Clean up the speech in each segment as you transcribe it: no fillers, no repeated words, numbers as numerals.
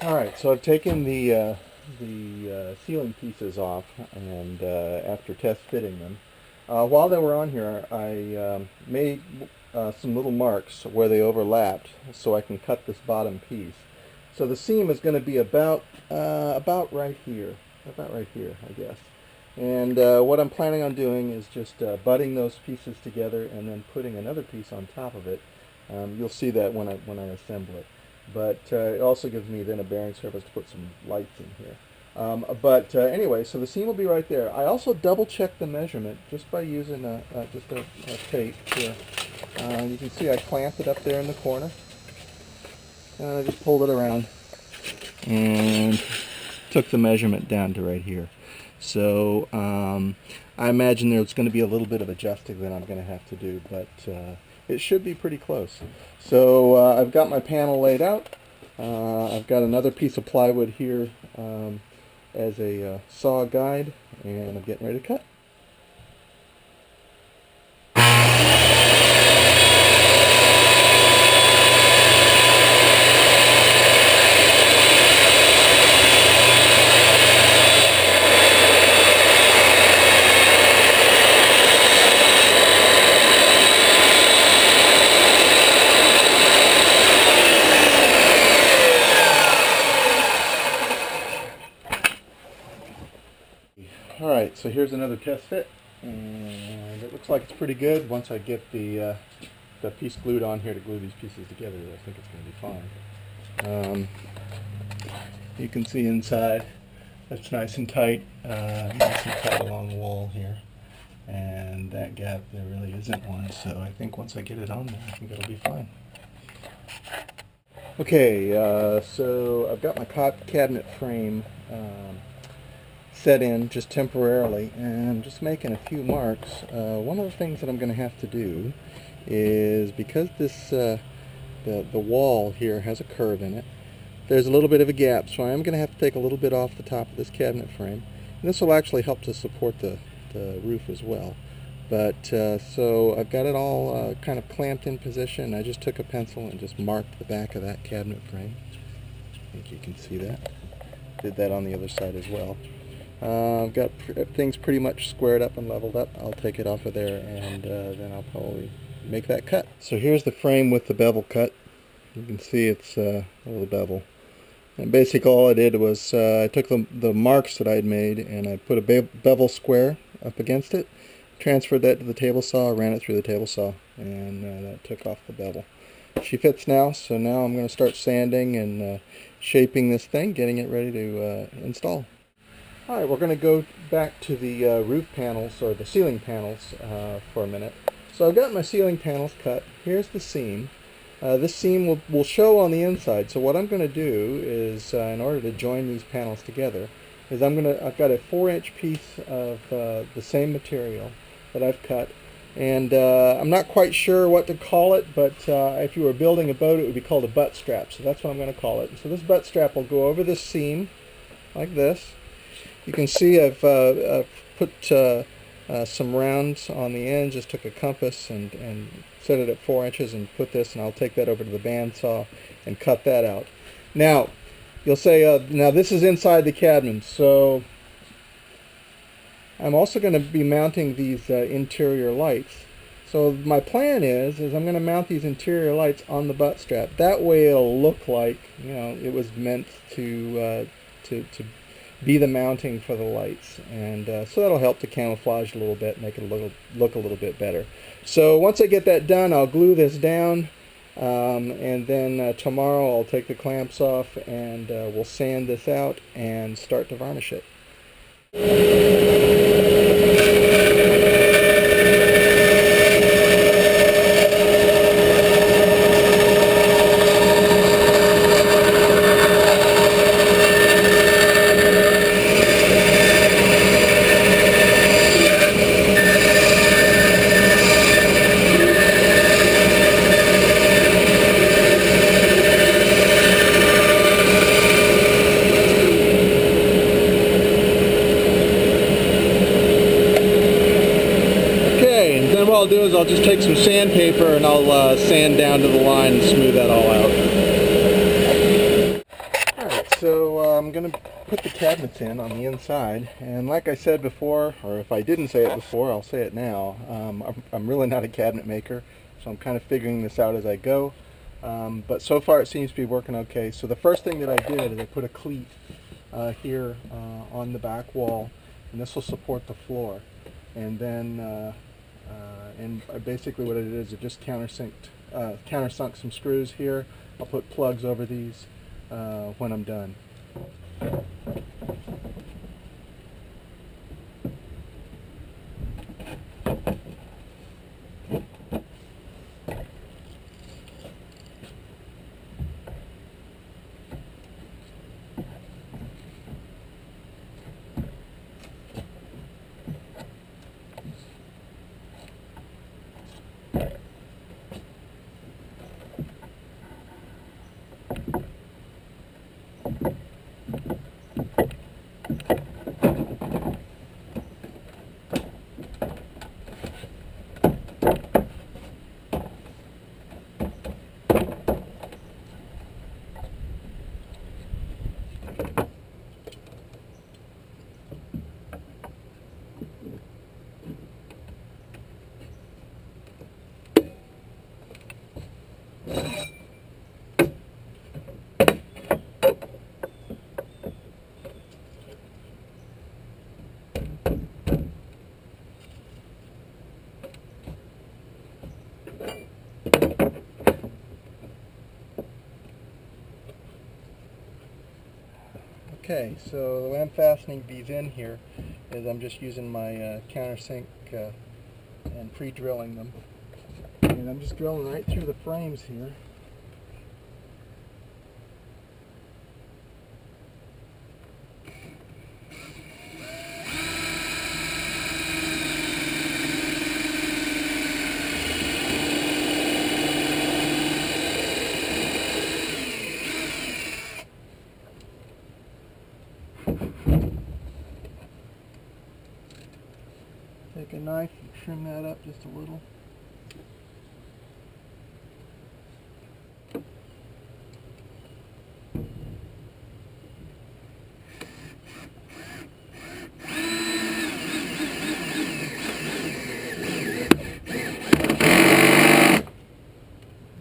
Alright, so I've taken the ceiling pieces off, and after test fitting them. While they were on here, I made some little marks where they overlapped so I can cut this bottom piece. So the seam is going to be about right here, I guess. And what I'm planning on doing is just butting those pieces together and then putting another piece on top of it. You'll see that when I assemble it. But it also gives me then a bearing surface to put some lights in here. Anyway, so the seam will be right there. I also double checked the measurement just by using a tape here. You can see I clamped it up there in the corner. And I just pulled it around and took the measurement down to right here. So I imagine there's going to be a little bit of adjusting that I'm going to have to do, but it should be pretty close. So I've got my panel laid out. I've got another piece of plywood here as a saw guide, and I'm getting ready to cut. Alright, so here's another test fit, and it looks like it's pretty good. Once I get the piece glued on here to glue these pieces together, I think it's going to be fine. You can see inside, that's nice and tight along the wall here, and that gap, there really isn't one, so I think once I get it on there, I think it'll be fine. Okay, so I've got my cabinet frame set in just temporarily, and I'm just making a few marks. One of the things that I'm going to have to do is, because this the wall here has a curve in it, there's a little bit of a gap, so I am going to have to take a little bit off the top of this cabinet frame, and this will actually help to support the roof as well. But so I've got it all kind of clamped in position. I just took a pencil and just marked the back of that cabinet frame. I think you can see that. Did that on the other side as well. I've got things pretty much squared up and leveled up. I'll take it off of there, and then I'll probably make that cut. So here's the frame with the bevel cut. You can see it's a little bevel. And basically all I did was I took the marks that I'd made, and I put a bevel square up against it, transferred that to the table saw, ran it through the table saw, and that took off the bevel. She fits now, so now I'm going to start sanding and shaping this thing, getting it ready to install. Alright, we're going to go back to the roof panels, or the ceiling panels, for a minute. So I've got my ceiling panels cut. Here's the seam. This seam will show on the inside, so what I'm going to do is, in order to join these panels together, is I've got a 4-inch piece of the same material that I've cut, and I'm not quite sure what to call it, but if you were building a boat, it would be called a butt strap, so that's what I'm going to call it. So this butt strap will go over this seam, like this. You can see I've put some rounds on the end, just took a compass and set it at 4 inches and put this, and I'll take that over to the bandsaw and cut that out. Now, you'll say, now this is inside the cabin, so I'm also going to be mounting these interior lights. So my plan is I'm going to mount these interior lights on the butt strap. That way it'll look like, you know, it was meant to be the mounting for the lights, and so that'll help to camouflage a little bit, make it look a little bit better. So once I get that done, I'll glue this down, and then tomorrow I'll take the clamps off, and we'll sand this out and start to varnish it. What I'll do is I'll just take some sandpaper and I'll sand down to the line and smooth that all out. Alright, so I'm going to put the cabinets in on the inside, and like I said before, or if I didn't say it before, I'll say it now. I'm really not a cabinet maker, so I'm kind of figuring this out as I go. But so far it seems to be working okay. So the first thing that I did is I put a cleat here on the back wall, and this will support the floor. And then basically what it is, it just countersunk some screws here. I'll put plugs over these when I'm done. Okay, so the way I'm fastening these in here is I'm just using my countersink and pre-drilling them. And I'm just drilling right through the frames here. Take a knife and trim that up just a little. There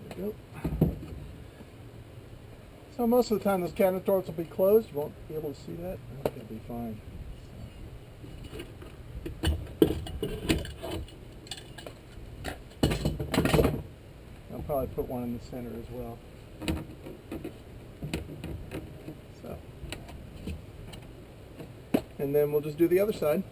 we go. So most of the time those cabinet doors will be closed. You won't be able to see that. I think it'll be fine. I'll probably put one in the center as well. So, and then we'll just do the other side.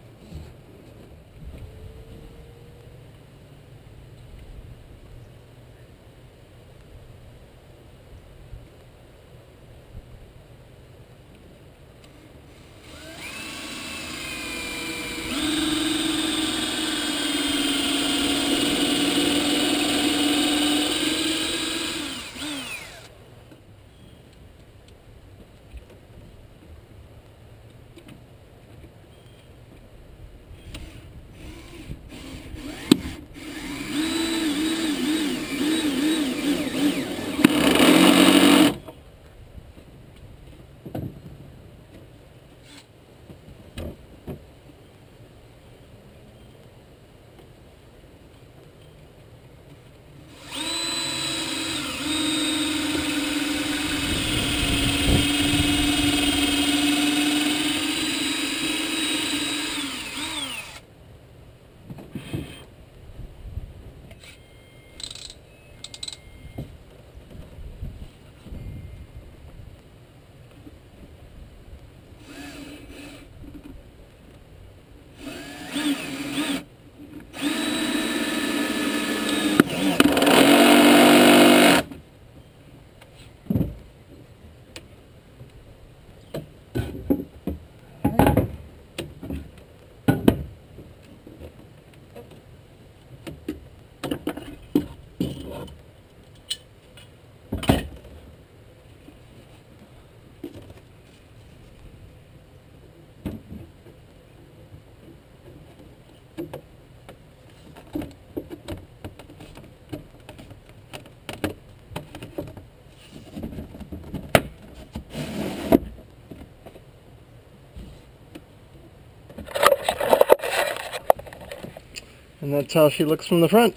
And that's how she looks from the front.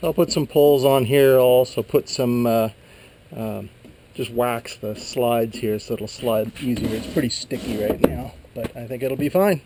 So I'll put some poles on here. I'll also put some, just wax the slides here so it'll slide easier. It's pretty sticky right now, but I think it'll be fine.